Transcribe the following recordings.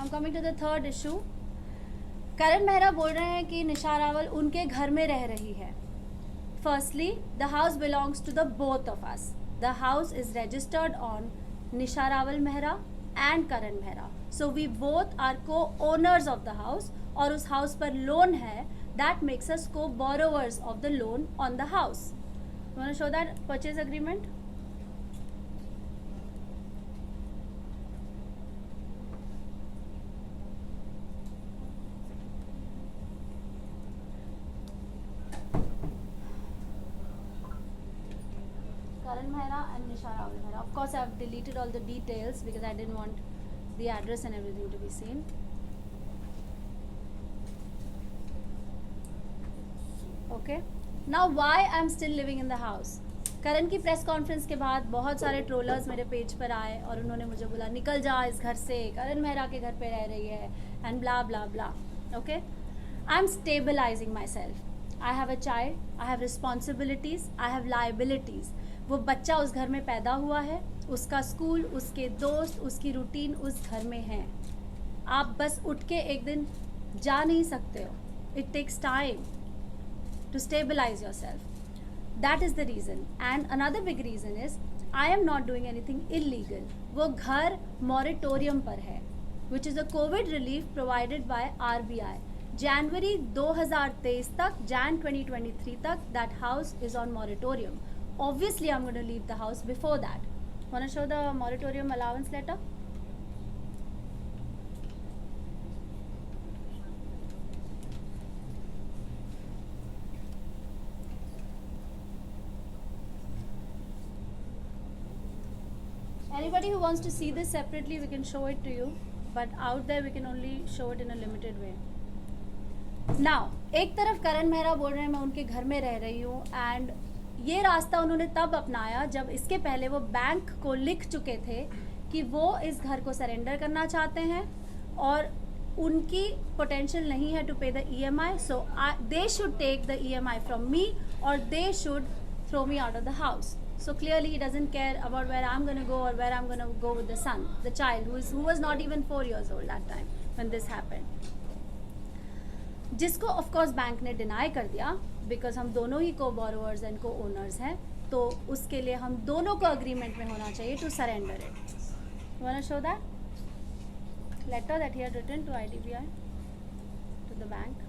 I'm coming to the third issue. करण मेहरा बोल रहे हैं कि निशा रावल उनके घर में रह रही है. Firstly, the house belongs to the both of us. The house is registered on Nisha Rawal Mehra and Karan Mehra. So we both are co-owners of the house. और उस house पर loan है. That makes us co-borrowers of the loan on the house. You want to show that purchase agreement? Karan Mehra and Nisha Rawal Mehra. Of course, I have deleted all the details because I didn't want the address and everything to be seen. Okay. Now, why I'm still living in the house? करण की press conference के बाद बहुत सारे trollers मेरे page पर आए और उन्होंने मुझे बोला निकल जा इस घर से, करण मेहरा के घर पे रह रही है and blah blah blah. Okay, I am stabilizing myself. I have a child, I have responsibilities, I have liabilities. वो बच्चा उस घर में पैदा हुआ है, उसका स्कूल, उसके दोस्त, उसकी रूटीन उस घर में है. आप बस उठ के एक दिन जा नहीं सकते हो. It takes time to stabilize yourself. That is the reason. And another big reason is I am not doing anything illegal. वो घर मॉरेटोरियम पर है, which is a Covid relief provided by RBI. जनवरी 2023 तक, Jan 2023 तक, that house is on moratorium. Obviously, I'm going to leave the house before that. Want to show the moratorium allowance letter? Anybody who wants to see this separately, we can show it to you. But out there, we can only show it in a limited way. Now, एक तरफ करण मेहरा बोल रहे हैं मैं उनके घर में रह रही हूँ एंड ये रास्ता उन्होंने तब अपनाया जब इसके पहले वो बैंक को लिख चुके थे कि वो इस घर को सरेंडर करना चाहते हैं और उनकी पोटेंशियल नहीं है to pay the EMI. So they should take the EMI from me और they should throw me out of the house. So clearly he doesn't care about where I'm going to go or where I'm going to go with the son, the child who was not even 4 years old that time when this happened. जिसको of course bank ने deny कर दिया because हम दोनों ही को borrowers and को owners हैं. तो उसके लिए हम दोनों को अग्रीमेंट में होना चाहिए to surrender it. You want to show that letter that he had written to IDBI to the bank.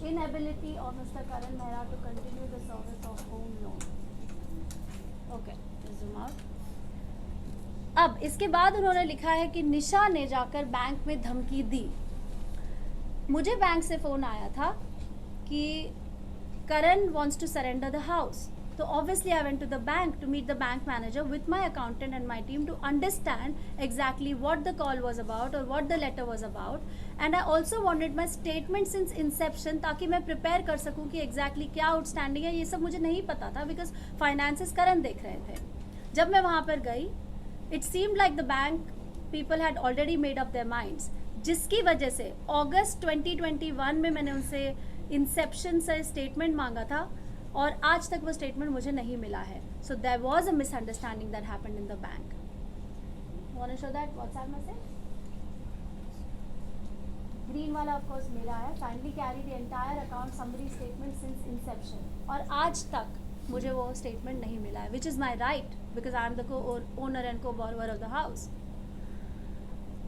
Inability of Mr. Karan Mehra to continue the service of home loan. Okay, zoom out. अब इसके बाद उन्होंने लिखा है कि निशा ने जाकर bank में धमकी दी. मुझे बैंक से फ़ोन आया था कि करण wants to surrender the house. So obviously I went to the bank to meet the bank manager with my accountant and my team to understand exactly what the call was about or what the letter was about. And I also wanted my statement since inception ताकि मैं prepare कर सकूँ कि exactly क्या outstanding है. ये सब मुझे नहीं पता था because finances करण देख रहे थे. जब मैं वहाँ पर गई, it seemed like the bank people had already made up their minds, जिसकी वजह से अगस्त 2021 में मैंने उनसे इंसेप्शन से स्टेटमेंट मांगा था और आज तक वो स्टेटमेंट मुझे नहीं मिला है. So there was a misunderstanding that happened in the bank. Want to show that WhatsApp message. Green वाला ऑफ कोर्स मेरा है. Kindly carry the entire account summary statement since inception. और आज तक मुझे वो स्टेटमेंट नहीं मिला है, which is my right because I am the co owner and co borrower of the house.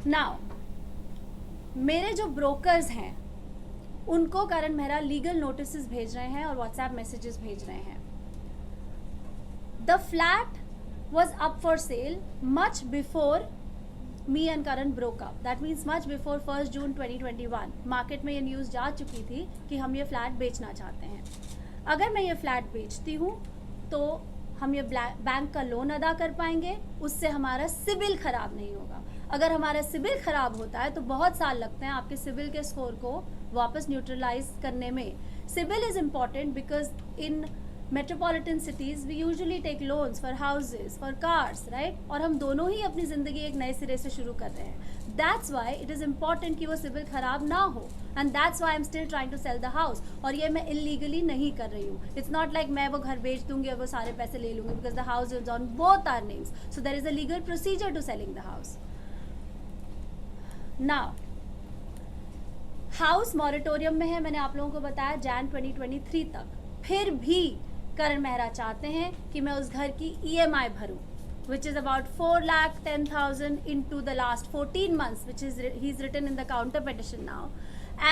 Now मेरे जो ब्रोकर्स हैं उनको करण मेहरा लीगल नोटिसेस भेज रहे हैं और व्हाट्सएप मैसेजेस भेज रहे हैं. The flat was up for sale much before me and Karan broke up. That means much before 1 June 2021. Market में ये न्यूज़ जा चुकी थी कि हम ये फ्लैट बेचना चाहते हैं. अगर मैं ये फ्लैट बेचती हूँ तो हम ये बैंक का लोन अदा कर पाएंगे, उससे हमारा सिबिल ख़राब नहीं होगा. अगर हमारा सिबिल ख़राब होता है तो बहुत साल लगते हैं आपके सिबिल के स्कोर को वापस न्यूट्रलाइज करने में. CIBIL is important because in metropolitan cities we usually take loans for houses, for cars, right, और हम दोनों ही अपनी ज़िंदगी एक नए सिरे से शुरू कर रहे हैं. That's why it is important कि वो सिविल ख़राब ना हो, and that's why I am still trying to sell the house. और ये मैं इलीगली नहीं कर रही हूँ. इट्स नॉट लाइक मैं वो घर बेच दूंगी और वो सारे पैसे ले लूँगी, because the house is on both our names, so there is a legal procedure to selling the house. Now house moratorium में है, मैंने आप लोगों को बताया जैन 2023 तक. फिर भी करण मेहरा चाहते हैं कि मैं उस घर की EMI भरूं, which is about 4,10,000 into the last 14 months, which is he's written in the counter petition now,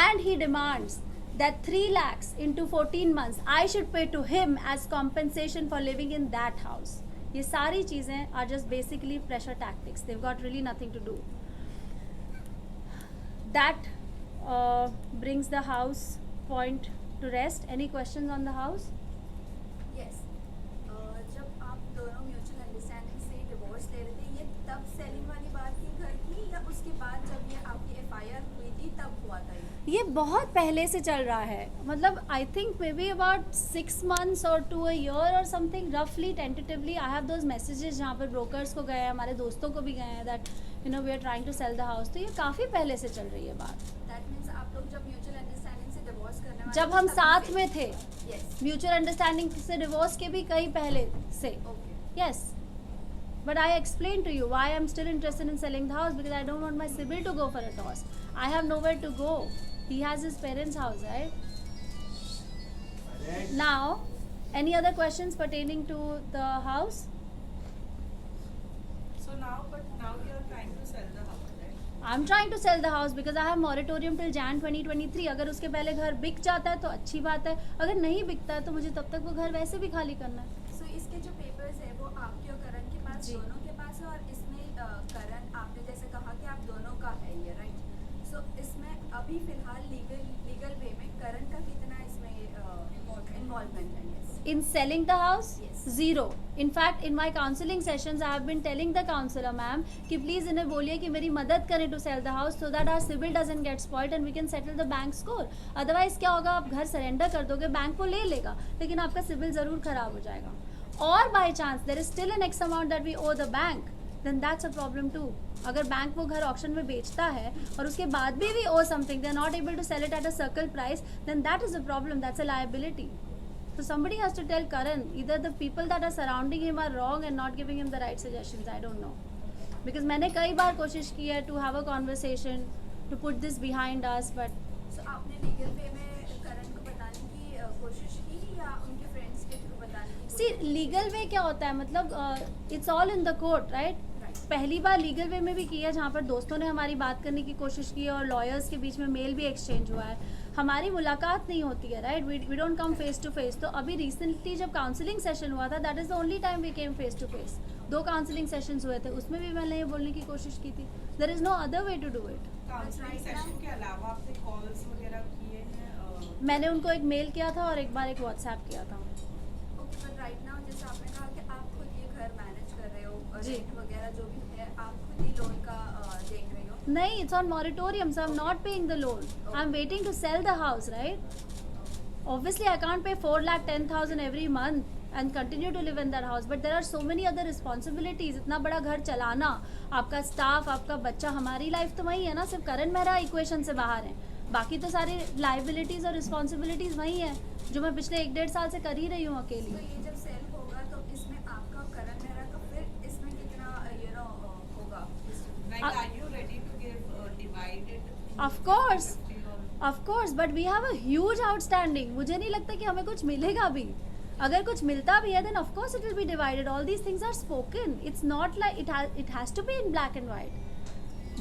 and he demands that 3 lakhs into 14 months I should pay to him as compensation for living in that house. ये सारी चीज़ें are just basically pressure tactics. They've got really nothing to do. That brings the house point to rest. Any questions on the house? Yes. जब आप दोनों mutual understanding से divorce ले रहे थे, ये तब सेलिंग वाली बात थी घर की, या उसके बाद जब ये आपकी FIR हुई थी तब हुआ था ये बहुत पहले से चल रहा है. मतलब I think may be about 6 months or to a year or something, roughly tentatively. I have those messages जहाँ पर ब्रोकर्स को गए हैं, हमारे दोस्तों को भी गए हैं, that you know we are trying to sell the house. तो ये काफ़ी पहले से चल रही है बात. That means आप लोग जब म्यूचुअल अंडरस्टैंडिंग से डिवोर्स करने वाले जब थे, हम तभी साथ से? में थे, Yes. म्यूचुअल अंडरस्टैंडिंग से डिवोर्स के भी कई पहले से. Okay. Yes. But I explained to you why I'm still interested in selling the house, because I don't want my Sibyl to go for a toss. I have nowhere to go. He has his parents' house, right? Now, any other questions pertaining to the house? So now you are trying to sell the house, right? I'm trying to sell the house because I have moratorium till Jan 2023. अगर उसके पहले घर बिक जाता है तो अच्छी बात है, अगर नहीं बिकता है तो मुझे तब तक वो घर वैसे भी खाली करना है. So इसके जो पेपर्स है वो आपके और करण के पास, जी. दोनों के पास है, और इसमें करण आपने जैसे कहा कि आप दोनों का है ये, राइट? सो इसमें अभी फिलहाल लीगल वे में करण का कितना इसमें इन्वॉल्वमेंट है? Yes. In selling the house? Yes. Zero. In fact, in my counseling sessions, I have been telling the counselor ma'am कि please इन्हें बोलिए कि मेरी मदद करें to sell the house so that our CIBIL doesn't get spoiled and we can settle the bank score. Otherwise क्या होगा, आप घर सरेंडर कर दोगे, बैंक वो ले लेगा, लेकिन आपका CIBIL ज़रूर खराब हो जाएगा. और by chance there is still an X amount that we owe the bank, then that's a problem too. अगर बैंक वो घर ऑक्शन में बेचता है और उसके बाद भी we owe something, they are not able to sell it at a circle price, then that is a problem, that's a liability. So somebody has to tell Karan, either the people that are surrounding him are wrong and not giving him the right suggestions. I don't know. Because मैंने कई बार कोशिश की है to have a conversation, to put this behind us, but सो आपने legal way में करण को बताने की कोशिश की, या उनके फ्रेंड्स के थ्रू बताने की see कोशिश legal way क्या होता है, मतलब it's all in the court, right? Right. पहली बार लीगल वे में भी किया जहाँ पर दोस्तों ने हमारी बात करने की कोशिश की और लॉयर्स के बीच में मेल भी एक्सचेंज हुआ है. हमारी मुलाकात नहीं होती है, right? We don't come face to face. तो अभी रिसेंटली जब काउंसलिंग सेशन हुआ था, that is the only time we came face to face. 2 counselling sessions हुए थे, उसमें भी मैंने ये बोलने की कोशिश की थी. There is no other way to do it. Counselling right session now- के अलावा आपने कॉल्स वगैरह किए हैं? मैंने उनको एक मेल किया था और एक बार एक व्हाट्सएप किया था. ओके, बट राइट नाउ जैसे आपने कहा कि आप खुद ये घर मैनेज कर रहे हो, जी. रेंट वगैरह जो भी है आप खुद ही लोन का देख रहे हो. नहीं, it's on moratorium, so I'm not paying the loan. I'm waiting to sell the house, right? Obviously, I can't pay 4,10,000 every month and continue to live in that house. But there are so many other responsibilities. इतना बड़ा घर चलाना, आपका staff, आपका बच्चा, हमारी life तो वही है ना. सिर्फ करण मेहरा इक्वेशन से बाहर है, बाकी तो सारी लाइबिलिटीज़ और रिस्पॉन्सिबिलिटीज़ वही हैं जो मैं पिछले 1-1.5 साल से कर ही रही हूँ अकेली. तो ये जब सेल होगा तो इसमें आपका करण मेहरा का फिर इसमें कितना होगा? Like, are you ready to give divided? Of course. Of course, but we have a huge outstanding. मुझे नहीं लगता कि हमें कुछ मिलेगा भी. अगर कुछ मिलता भी है, then of course it will be divided. All these things are spoken. It's not like it has to be in black and white.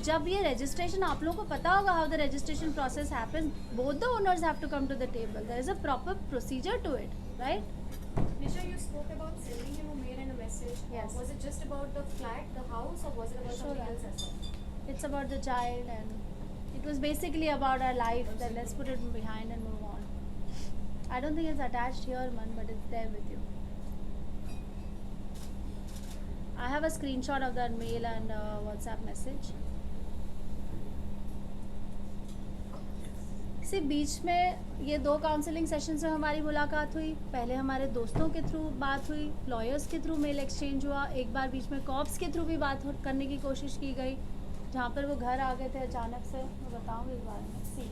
जब ये registration, आप लोगों को पता होगा how the registration process happens. Both the owners have to come to the table. There is a proper procedure to it, right? Nisha, you spoke about sending him a mail and a message. Yes. Was it just about the flat, the house, or was it about Sure. something else as well? It's about the child, and it was basically about our life. Then let's put it behind and move on. I don't think it's attached here, man, but it's there with you. I have a screenshot of that mail and WhatsApp message. से बीच में ये 2 counselling sessions में हमारी मुलाकात हुई। पहले हमारे दोस्तों के थ्रू बात हुई, लॉयर्स के थ्रू मेल एक्सचेंज हुआ, एक बार बीच में कॉप्स के थ्रू भी बात करने की कोशिश की गई, जहाँ पर वो घर आ गए थे अचानक से। मैं बताऊँगी इस बारे में। सी,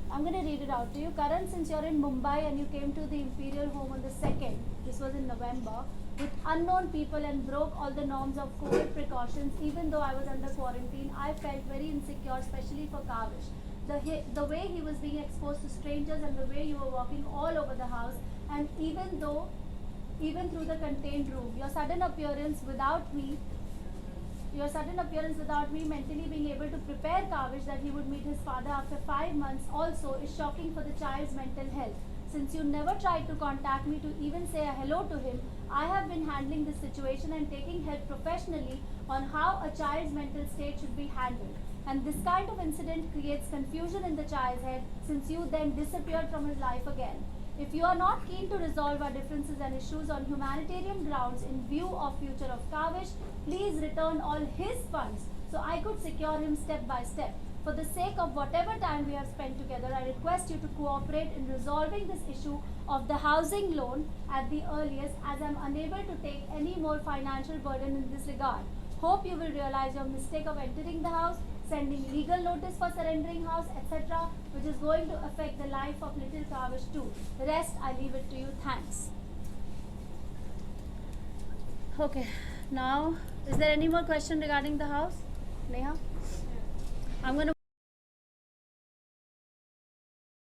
I'm going to read it out to you. Karan, since you're in Mumbai and you came to the Imperial Home on the 2nd, this was in November, with unknown people and broke all the norms of COVID precautions, even though I was under quarantine, I felt very insecure, especially for Kavish. The way he was being exposed to strangers and the way you were walking all over the house, and even through the contained room, your sudden appearance without me mentally being able to prepare Kavish that he would meet his father after 5 months also is shocking for the child's mental health. Since you never tried to contact me to even say a hello to him, I have been handling this situation and taking help professionally on how a child's mental state should be handled. And this kind of incident creates confusion in the child's head since you then disappeared from his life again. If you are not keen to resolve our differences and issues on humanitarian grounds in view of future of Kavish, please return all his funds so I could secure him step by step. For the sake of whatever time we have spent together, I request you to cooperate in resolving this issue of the housing loan at the earliest, as I am unable to take any more financial burden in this regard. Hope you will realize your mistake of entering the house, sending legal notice for surrendering house, etc., which is going to affect the life of little Kavish too. The rest I leave it to you. Thanks. Okay, now is there any more question regarding the house? Neha? I'm going to